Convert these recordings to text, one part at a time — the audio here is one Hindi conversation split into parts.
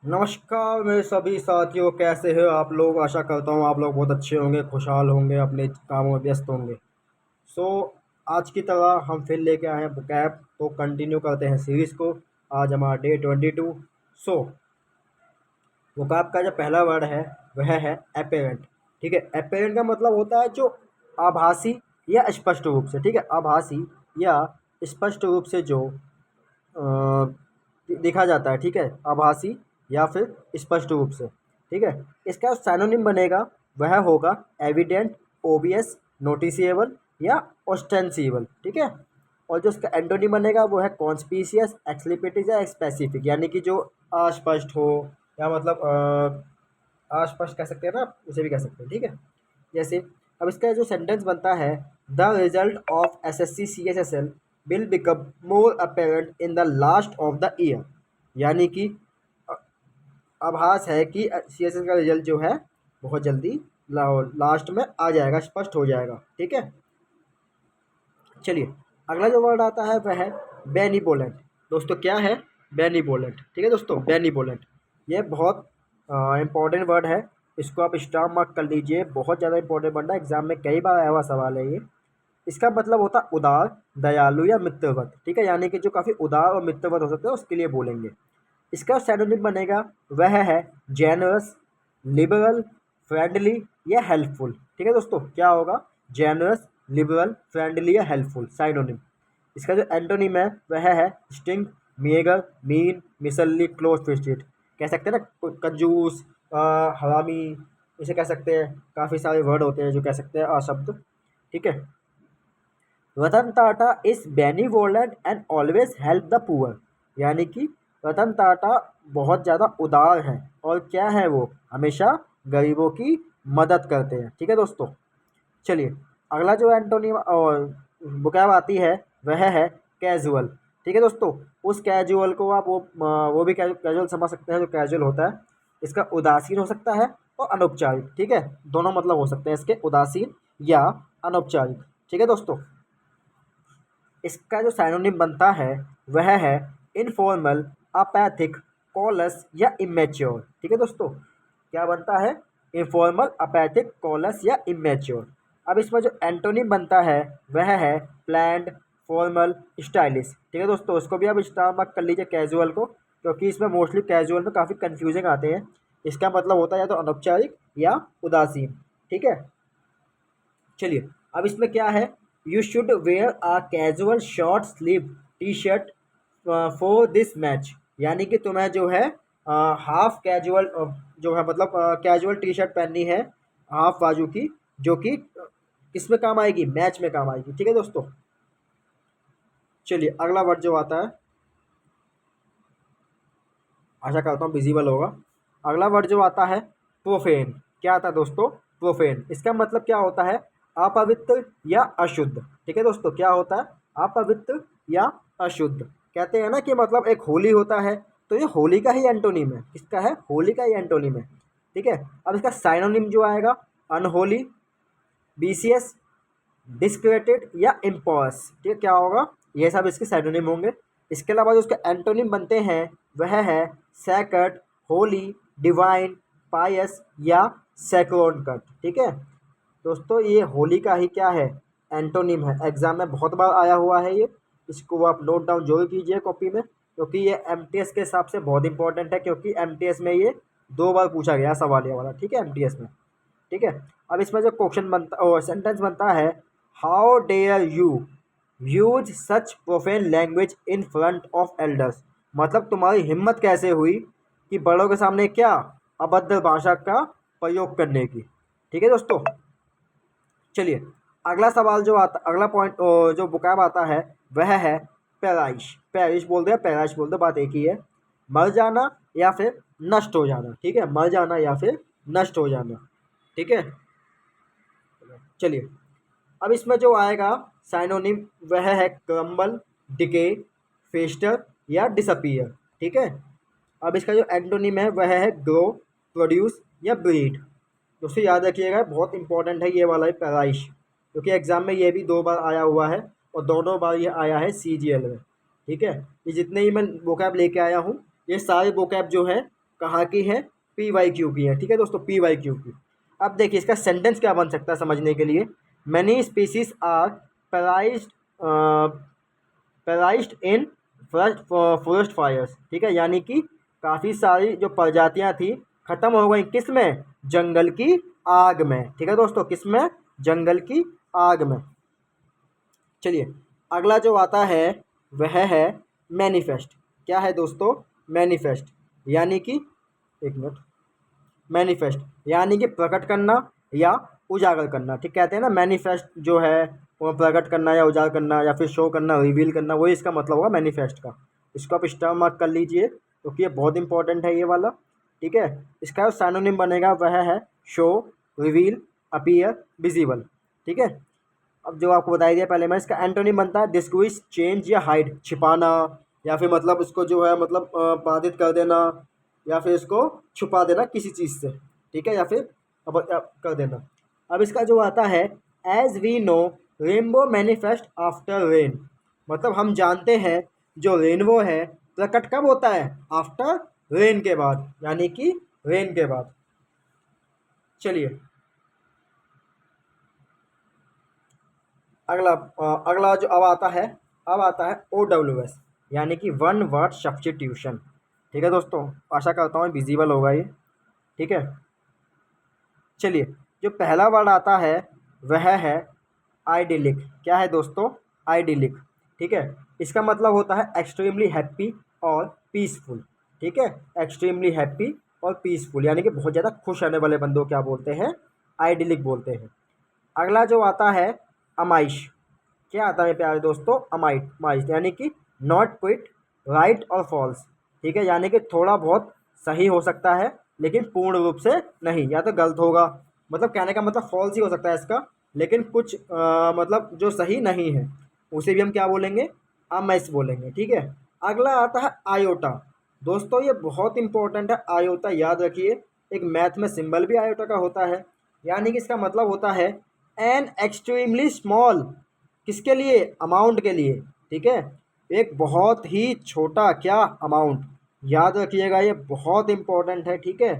नमस्कार मेरे सभी साथियों, कैसे हो आप लोग। आशा करता हूँ आप लोग बहुत अच्छे होंगे, खुशहाल होंगे, अपने कामों में व्यस्त होंगे। सो आज की तरह हम फिर लेके आए हैं बुकैब, तो कंटिन्यू करते हैं सीरीज़ को। आज हमारा डे 22। सो बुकैब का जो पहला वर्ड है वह है अपेरेंट। ठीक है, अपेरेंट का मतलब होता है जो आभासी या स्पष्ट रूप से। ठीक है, आभासी या स्पष्ट रूप से जो देखा जाता है। ठीक है, आभासी या फिर स्पष्ट रूप से। ठीक है, इसका साइनोनिम बनेगा वह होगा एविडेंट, ओबियस, नोटिसेबल या ऑस्टेंसिबल। ठीक है, और जो इसका एंटोनिम बनेगा वो है कॉन्स्पिशियस, एक्सप्लिसिट या स्पेसिफिक, यानी कि जो अस्पष्ट हो या मतलब अस्पष्ट कह सकते हैं ना, उसे भी कह सकते हैं। ठीक है, जैसे अब इसका जो सेंटेंस बनता है, the result of SSC CHSL will become more apparent in the last of the year, यानी कि आभास है कि सीएचएसएल का रिजल्ट जो है बहुत जल्दी लास्ट में आ जाएगा, स्पष्ट हो जाएगा। ठीक है, चलिए अगला जो वर्ड आता है वह है बेनिवोलेंट। दोस्तों क्या है बेनिवोलेंट? ठीक है दोस्तों, बेनिवोलेंट ये बहुत इंपॉर्टेंट वर्ड है। इसको आप स्टार मार्क कर लीजिए, बहुत ज़्यादा इंपॉर्टेंट वर्ड है, एग्जाम में कई बार आया हुआ सवाल है ये। इसका मतलब होता है उदार, दयालु या मित्रवत। ठीक है, यानी कि जो काफ़ी उदार और मित्रवत हो सकते हैं उसके लिए बोलेंगे। इसका सिनोनिम बनेगा वह है जेनरस, लिबरल, फ्रेंडली या हेल्पफुल। ठीक है दोस्तों, क्या होगा? जेनरस, लिबरल, फ्रेंडली या हेल्पफुल साइनोनिम। इसका जो एंटोनिम है वह है sting, megger, mean, मिसली, close fisted. कह सकते हैं ना कंजूस, हरामी, इसे कह सकते हैं। काफ़ी सारे वर्ड होते हैं जो कह सकते हैं अशब्द। ठीक है, Ratan Tata is benevolent and always help the poor, यानी कि रतन टाटा बहुत ज़्यादा उदार हैं और क्या है वो हमेशा गरीबों की मदद करते हैं। ठीक है दोस्तों, चलिए अगला जो एंटोनी और बुकैब आती है वह है कैजुअल। ठीक है दोस्तों, उस कैजुअल को आप वो भी कैजुअल समझ सकते हैं जो कैजुअल होता है। इसका उदासीन हो सकता है और अनौपचारिक। ठीक है, दोनों मतलब हो सकते हैं इसके, उदासीन या अनौपचारिक। ठीक है दोस्तों, इसका जो साइनोनिम बनता है वह है इनफॉर्मल, अपैथिक, कॉलस या इमेच्योर। ठीक है दोस्तों, क्या बनता है? इनफॉर्मल, अपैथिक, कॉलस या इमेच्योर। अब इसमें जो एंटोनिम बनता है वह है प्लैंड, फॉर्मल, स्टाइलिश। ठीक है दोस्तों, इसको भी आप स्टार मार्क कर लीजिए कैजुअल को, क्योंकि इसमें मोस्टली कैजुअल में काफ़ी कन्फ्यूजिंग आते हैं। इसका मतलब होता है या तो अनौपचारिक या उदासीन। ठीक है, चलिए अब इसमें क्या है, you should wear a casual short sleeve T shirt for this match, यानी कि तुम्हें जो है हाफ कैजुअल जो है मतलब कैजुअल टी शर्ट पहननी है, हाफ बाजू की, जो कि किस में काम आएगी? मैच में काम आएगी। ठीक है दोस्तों, चलिए अगला वर्ड जो आता है, आशा करता हूँ विजिबल होगा। अगला वर्ड जो आता है प्रोफेन। क्या आता है दोस्तों? प्रोफेन। इसका मतलब क्या होता है? अपवित्र या अशुद्ध। ठीक है दोस्तों, क्या होता है? अपवित्र या अशुद्ध। कहते हैं ना कि मतलब एक होली होता है, तो ये होली का ही एंटोनिम है। किसका है? होली का ही एंटोनिम है। ठीक है, अब इसका साइनोनिम जो आएगा अनहोली, बीसीएस, डिस्क्रेडिटेड या इम्पॉस। ठीक है, क्या होगा? ये सब इसके साइनोनिम होंगे। इसके अलावा जो उसके एंटोनिम बनते हैं वह है सैक्रेड, होली, डिवाइन, पायस या सैक्रोनकट। ठीक है दोस्तों, ये होली का ही क्या है? एंटोनिम है। एग्जाम में बहुत बार आया हुआ है ये, इसको आप नोट डाउन जरूर कीजिए कॉपी में, क्योंकि ये एमटीएस के हिसाब से बहुत इंपॉर्टेंट है, क्योंकि एमटीएस में ये 2 बार पूछा गया सवाल ये वाला। ठीक है, एमटीएस में। ठीक है, अब इसमें जो क्वेश्चन बनता और सेंटेंस बनता है, how dare you use such profane language in front of elders, मतलब तुम्हारी हिम्मत कैसे हुई कि बड़ों के सामने क्या अभद्र भाषा का प्रयोग करने की। ठीक है दोस्तों, चलिए अगला सवाल जो आता, अगला पॉइंट जो बुकाब आता है वह है पैराइश। पैरिश बोल दो या पैराइश बोल दो, बात एक ही है। मर जाना या फिर नष्ट हो जाना। ठीक है, मर जाना या फिर नष्ट हो जाना। ठीक है, चलिए अब इसमें जो आएगा साइनोनिम वह है क्रम्बल, डिके, फेस्टर या डिसअपीयर। ठीक है, अब इसका जो एंटोनिम है वह है ग्रो, प्रोड्यूस या ब्रीड। दोस्तों याद रखिएगा, बहुत इंपॉर्टेंट है ये वाला है पैराइश, क्योंकि एग्जाम में ये भी 2 बार आया हुआ है और दोनों बार ये आया है सीजीएल में। ठीक है, ये जितने ही मैं वोकैब लेके आया हूँ, ये सारे वोकैब जो है कहाँ की है, PYQ की है। ठीक है दोस्तों, PYQ की। अब देखिए इसका सेंटेंस क्या बन सकता है समझने के लिए, many species are perished perished in forest fires. ठीक है, यानी कि काफ़ी सारी जो प्रजातियां थी खत्म हो गई, किस में, जंगल की आग में। ठीक है दोस्तों, किस में, जंगल की आग में। चलिए अगला जो आता है वह है मैनिफेस्ट। क्या है दोस्तों, मैनिफेस्ट यानी कि, एक मिनट, मैनिफेस्ट यानी कि प्रकट करना या उजागर करना। ठीक कहते हैं ना, मैनिफेस्ट जो है वो प्रकट करना या उजागर करना या फिर शो करना, रिवील करना, वही इसका मतलब होगा मैनिफेस्ट का। इसको आप स्टार मार्क कर लीजिए क्योंकि ये बहुत इंपॉर्टेंट है ये वाला। ठीक है, इसका जो साइनोनिम बनेगा वह है शो, रिवील, अपीयर, विजिबल। ठीक है, अब जो आपको बताई दिया पहले मैं, इसका एंटोनिम बनता है डिस्क्विज, चेंज या हाइड, छिपाना, या फिर मतलब उसको जो है मतलब बाधित कर देना, या फिर इसको छुपा देना किसी चीज़ से। ठीक है, या फिर कर देना। अब इसका जो आता है, as we know rainbow manifest after rain, मतलब हम जानते हैं जो रेनबो है प्रकट कब होता है, आफ्टर रेन के बाद, यानी कि रेन के बाद। चलिए अगला अगला जो अब आता है OWS, यानी कि वन वर्ड सब्स्टिट्यूशन। ठीक है दोस्तों, आशा करता हूँ विजिबल होगा ये। ठीक है, चलिए जो पहला वर्ड आता है वह है आइडिलिक। क्या है दोस्तों, आइडिलिक। ठीक है, इसका मतलब होता है एक्सट्रीमली हैप्पी और पीसफुल। ठीक है, एक्सट्रीमली हैप्पी और पीसफुल, यानी कि बहुत ज़्यादा खुश रहने वाले बंदों को क्या बोलते हैं, आइडिलिक बोलते हैं। अगला जो आता है अमाइश। क्या आता है प्यारे दोस्तों, अमाइट माइट, यानी कि नॉट क्विट, राइट और फॉल्स। ठीक है, यानी कि थोड़ा बहुत सही हो सकता है लेकिन पूर्ण रूप से नहीं, या तो गलत होगा, मतलब कहने का मतलब फॉल्स ही हो सकता है इसका, लेकिन कुछ मतलब जो सही नहीं है उसे भी हम क्या बोलेंगे, अमाइश बोलेंगे। ठीक है, अगला आता है आयोटा। दोस्तों ये बहुत इंपॉर्टेंट है, आयोटा याद रखिए, एक मैथ में सिंबल भी आयोटा का होता है, यानी कि इसका मतलब होता है एन एक्सट्रीमली स्मॉल, किसके लिए, अमाउंट के लिए। ठीक है, एक बहुत ही छोटा क्या, अमाउंट, याद रखिएगा ये बहुत इंपॉर्टेंट है। ठीक है,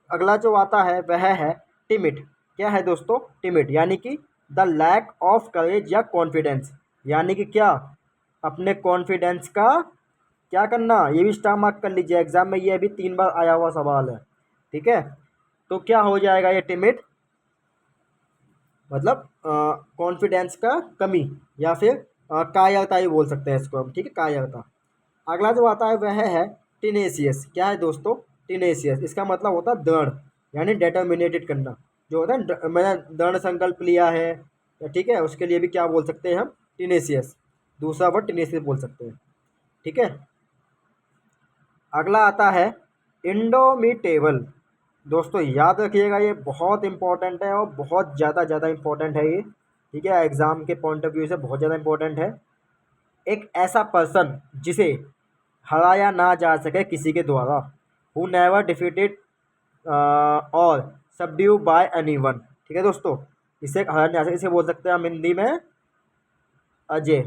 अगला जो आता है वह है टिमिड। क्या है दोस्तों, टिमिड यानी कि द लैक ऑफ करेज या कॉन्फिडेंस, यानी कि क्या, अपने कॉन्फिडेंस का क्या करना, ये भी स्टार मार्क कर लीजिए, एग्जाम में ये अभी 3 बार आया हुआ सवाल है। ठीक है, तो क्या हो जाएगा ये टिमिड, मतलब कॉन्फिडेंस का कमी, या फिर कायरता ही बोल सकते हैं इसको हम। ठीक है, कायरता। अगला जो आता है वह है टिनेसियस। क्या है दोस्तों, टिनेसियस, इसका मतलब होता है दृढ़, यानी डेटर्मिनेटेड करना, जो होता है मैंने दृढ़ संकल्प लिया है, ठीक है, उसके लिए भी क्या बोल सकते हैं हम, टिनेसियस, दूसरा वर्ड टिनेसियस बोल सकते हैं। ठीक है, अगला आता है इंडोमिटेबल। दोस्तों याद रखिएगा ये बहुत इंपॉर्टेंट है और बहुत ज़्यादा इंपॉर्टेंट है ये। ठीक है, एग्ज़ाम के पॉइंट ऑफ व्यू से बहुत ज़्यादा इंपॉर्टेंट है। एक ऐसा पर्सन जिसे हराया ना जा सके किसी के द्वारा, हु नेवर डिफीटेड और सबड्यू बाय एनीवन। ठीक है दोस्तों, इसे हराया नहीं जा सके, इसे बोल सकते हैं हम हिंदी में अजय।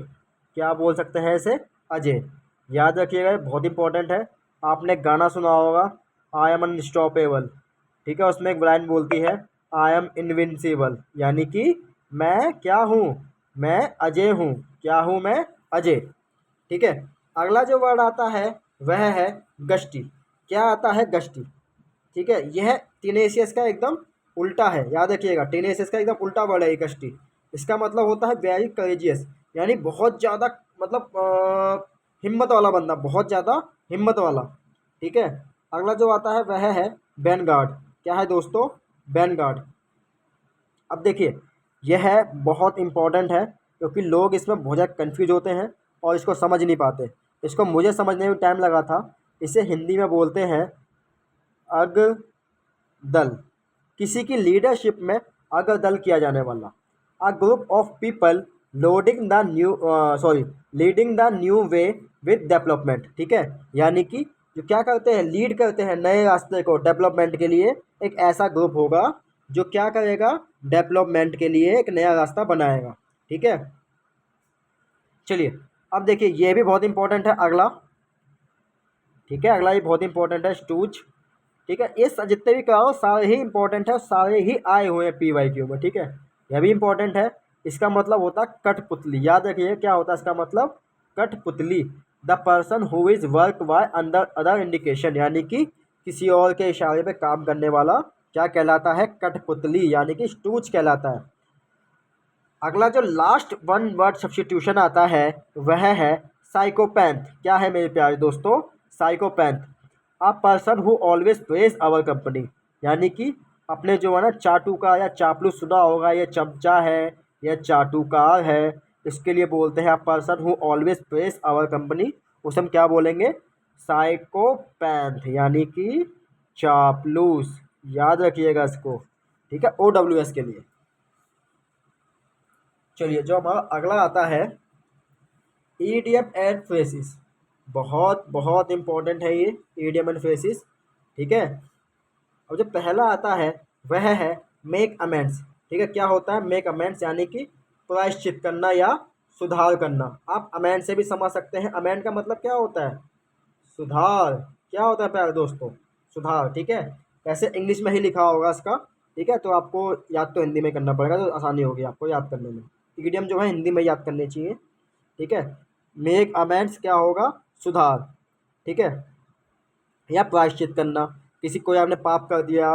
क्या बोल सकते हैं इसे, अजय। याद रखिएगा ये बहुत इंपॉर्टेंट है। आपने गाना सुना होगा, आई एम अनस्टॉपेबल। ठीक है, उसमें एक लाइन बोलती है आई एम इनविंसिबल, यानी कि मैं क्या हूँ, मैं अजय हूँ। क्या हूँ मैं, अजय। ठीक है, अगला जो वर्ड आता है वह है गश्ती। क्या आता है, गश्ती। ठीक है, यह टीनेसियस का एकदम उल्टा है, याद रखिएगा, टीनेसियस का एकदम उल्टा वर्ड है ये कष्टी। इसका मतलब होता है वेरी करेजियस, यानी बहुत ज़्यादा, मतलब हिम्मत वाला बंदा, बहुत ज़्यादा हिम्मत वाला। ठीक है, अगला जो आता है वह है वैनगार्ड। क्या है दोस्तों, वैनगार्ड। अब देखिए यह है बहुत इंपॉर्टेंट है क्योंकि लोग इसमें बहुत ज़्यादा कन्फ्यूज होते हैं और इसको समझ नहीं पाते। इसको मुझे समझने में टाइम लगा था। इसे हिंदी में बोलते हैं अग्रदल, किसी की लीडरशिप में अग्रदल किया जाने वाला। A group of people loading the new sorry leading the new way with development. ठीक है, यानी कि जो क्या करते हैं, लीड करते हैं नए रास्ते को डेवलपमेंट के लिए, एक ऐसा ग्रुप होगा जो क्या करेगा, डेवलपमेंट के लिए एक नया रास्ता बनाएगा। ठीक है, चलिए अब देखिए ये भी बहुत इंपॉर्टेंट है। अगला ठीक है। अगला ये बहुत इंपॉर्टेंट है, स्टूज। ठीक है, ये जितने भी कराओ सारे ही इंपॉर्टेंट है और सारे ही आए हुए हैं PYQ में। ठीक है, यह भी इंपॉर्टेंट है। इसका मतलब होता है कठपुतली। याद रखिए क्या होता है इसका मतलब, कठपुतली। The person who is work by under other indication, यानी कि किसी और के इशारे पे काम करने वाला क्या कहलाता है, कठपुतली, यानी कि स्टूज कहलाता है। अगला जो लास्ट वन वर्ड सब्स्टिट्यूशन आता है वह है साइकोपैंथ। क्या है मेरे प्यारे दोस्तों, sycophant. A person who always praise our company, यानी कि अपने जो है ना चाटुकार या चापलूस सुना होगा, ये चमचा है या चाटुकार है, इसके लिए बोलते हैं a person who always praise our company, उसे हम क्या बोलेंगे, साइकोपैंथ, यानी कि चापलूस। याद रखिएगा इसको। ठीक है, OWS के लिए। चलिए, जो हमारा अगला आता है ईडियम एंड फ्रेसिस। बहुत बहुत इंपॉर्टेंट है ये ईडियम एंड फ्रेसिस। ठीक है, और जो पहला आता है वह है मेक अमेंड्स। ठीक है, क्या होता है मेक अमेंड्स, यानी कि प्रायश्चित करना या सुधार करना। आप अमेंड से भी समझ सकते हैं, अमेंड का मतलब क्या होता है, सुधार। क्या होता है प्यारे दोस्तों, सुधार। ठीक है, वैसे इंग्लिश में ही लिखा होगा इसका। ठीक है, तो आपको याद तो हिंदी में करना पड़ेगा, तो आसानी होगी आपको याद करने में। ईडियम जो है हिंदी में याद करनी चाहिए। ठीक है, मेक अमेंड्स क्या होगा, सुधार। ठीक है, या प्रायश्चित करना। किसी कोई आपने पाप कर दिया,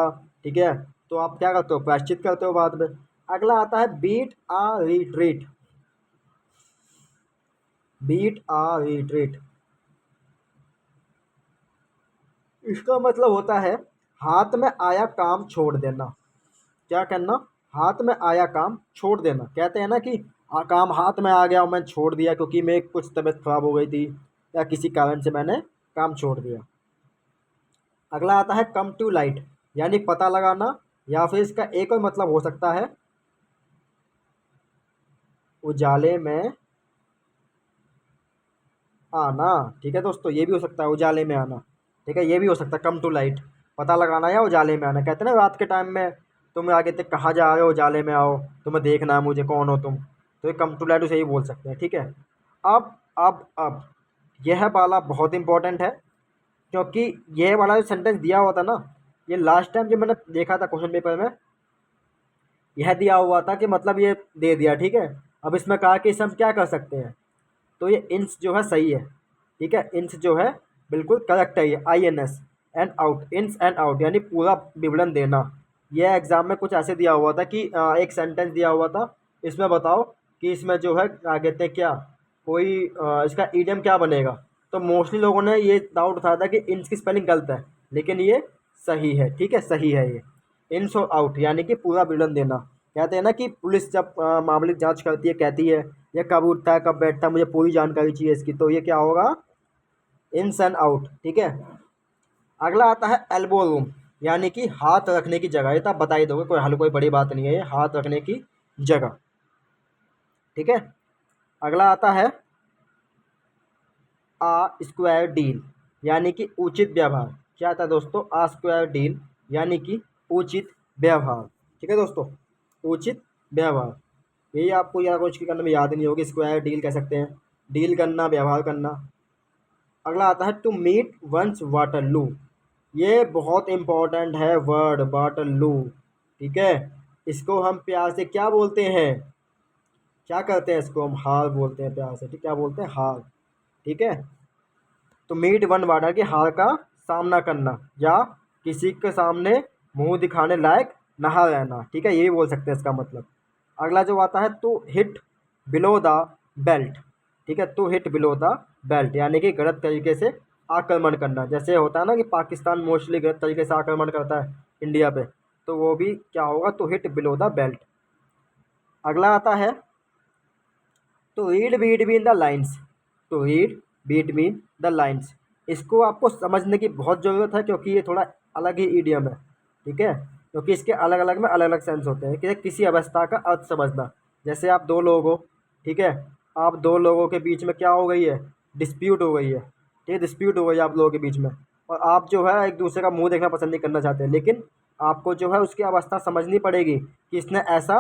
ठीक है, तो आप क्या करते हो, प्रायश्चित करते हो बाद में। अगला आता है बीट आ रिट्रीट। बीट आ रिट्रीट, इसका मतलब होता है हाथ में आया काम छोड़ देना। क्या करना, हाथ में आया काम छोड़ देना। कहते हैं ना कि काम हाथ में आ गया और मैंने छोड़ दिया क्योंकि मेरी कुछ तबीयत खराब हो गई थी या किसी कारण से मैंने काम छोड़ दिया। अगला आता है कम टू लाइट, यानी पता लगाना, या फिर इसका एक और मतलब हो सकता है उजाले में आना। ठीक है दोस्तों, ये भी हो सकता है उजाले में आना। ठीक है, ये भी हो सकता है कम टू लाइट, पता लगाना या उजाले में आना। कहते हैं ना रात के टाइम में तुम आगे तक कहाँ जा रहे हो, उजाले में आओ, तुम्हें देखना है मुझे कौन हो तुम, तो ये कम टू लाइट उसे ही बोल सकते हैं। ठीक है, अब यह वाला बहुत इंपॉर्टेंट है, क्योंकि यह वाला जो सेंटेंस दिया हुआ था ना, ये लास्ट टाइम जब मैंने देखा था क्वेश्चन पेपर में, यह दिया हुआ था कि मतलब ये दे दिया। ठीक है, अब इसमें कहा कि इसे हम क्या कर सकते हैं, तो ये इंस जो है सही है। ठीक है, इंस जो है बिल्कुल करेक्ट है, ये INS, एंड आउट, इंस एंड आउट, यानी पूरा विवरण देना। यह एग्जाम में कुछ ऐसे दिया हुआ था कि एक सेंटेंस दिया हुआ था, इसमें बताओ कि इसमें जो है क्या कहते हैं, क्या कोई इसका ईडियम क्या बनेगा। तो मोस्टली लोगों ने ये डाउट उठाया था कि इंस की स्पेलिंग गलत है, लेकिन ये सही है। ठीक है, सही है ये, इंस और आउट, यानी कि पूरा विवरण देना। कहते हैं ना कि पुलिस जब मामले की जांच करती है, कहती है ये कब उठता है कब बैठता है, मुझे पूरी जानकारी चाहिए इसकी, तो ये क्या होगा, इन्स एंड आउट। ठीक है, अगला आता है एल्बो रूम, यानी कि हाथ रखने की जगह। ये तो आप बता ही दोगे, कोई बड़ी बात नहीं है, ये हाथ रखने की जगह। ठीक है, अगला आता है आ स्क्वायर डील, यानी कि उचित व्यवहार। क्या था दोस्तों, आ स्क्वायर डील, यानी कि उचित व्यवहार। ठीक है दोस्तों, उचित व्यवहार, यही आपको या कुछ करने में याद नहीं होगी, स्क्वायर डील कह सकते हैं, डील करना, व्यवहार करना। अगला आता है टू मीट वंस वाटरलू, ये बहुत इंपॉर्टेंट है वर्ड, वाटरलू। ठीक है, इसको हम प्यार से क्या बोलते हैं, क्या करते हैं, इसको हम हार बोलते हैं प्यार से। ठीक, क्या बोलते हैं, हार। ठीक है, तो मीट वन वाटर की हार का सामना करना, या किसी के सामने मुंह दिखाने लायक नहा रहना। ठीक है, ये भी बोल सकते हैं इसका मतलब। अगला जो आता है to hit below the belt. ठीक है, to hit below the belt, यानी कि गलत तरीके से आक्रमण करना। जैसे होता है ना कि पाकिस्तान मोस्टली गलत तरीके से आक्रमण करता है इंडिया पे, तो वो भी क्या होगा, to hit below the belt. अगला आता है to read between the lines. To read between the lines, इसको आपको समझने की बहुत ज़रूरत है, क्योंकि ये थोड़ा अलग ही ईडियम है। ठीक है, क्योंकि इसके अलग अलग में अलग अलग सेंस होते हैं। कि किसी अवस्था का अर्थ समझना, जैसे आप दो लोग हो, ठीक है, आप दो लोगों के बीच में क्या हो गई है, डिस्प्यूट हो गई है। ठीक है, डिस्प्यूट हो गई है आप लोगों के बीच में, और आप जो है एक दूसरे का मुंह देखना पसंद नहीं करना चाहते, लेकिन आपको जो है उसकी अवस्था समझनी पड़ेगी कि इसने ऐसा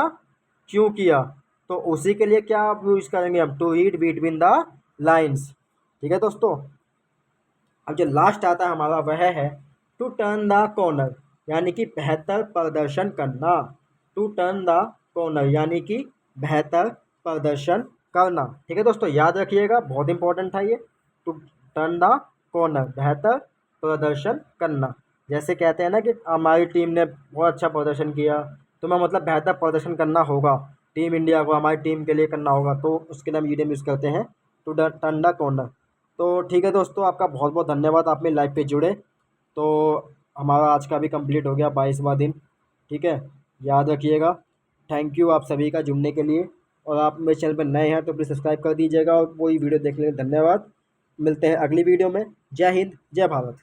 क्यों किया। तो उसी के लिए क्या आप यूज करेंगे हम, to read between the lines. ठीक है दोस्तों, अब जो लास्ट आता है हमारा वह है टू टर्न द कॉर्नर, यानी कि बेहतर प्रदर्शन करना। टू टर्न द कॉर्नर यानी कि बेहतर प्रदर्शन करना। ठीक है दोस्तों, याद रखिएगा, बहुत इंपॉर्टेंट था ये। टू टर्न द कॉर्नर, बेहतर प्रदर्शन करना। जैसे कहते हैं ना कि हमारी टीम ने बहुत अच्छा प्रदर्शन किया, तो मैं मतलब बेहतर प्रदर्शन करना होगा, टीम इंडिया को हमारी टीम के लिए करना होगा, तो उसके लिए हम ईडियम यूज़ करते हैं टू टर्न द कॉर्नर। तो ठीक है दोस्तों, आपका बहुत बहुत धन्यवाद, आप मेरी लाइव पे जुड़े। तो हमारा आज का भी कंप्लीट हो गया 22वां दिन। ठीक है, याद रखिएगा। थैंक यू आप सभी का जुड़ने के लिए। और आप मेरे चैनल पर नए हैं तो प्लीज़ सब्सक्राइब कर दीजिएगा, और वही वीडियो देखने के लिए धन्यवाद। मिलते हैं अगली वीडियो में। जय हिंद, जय भारत।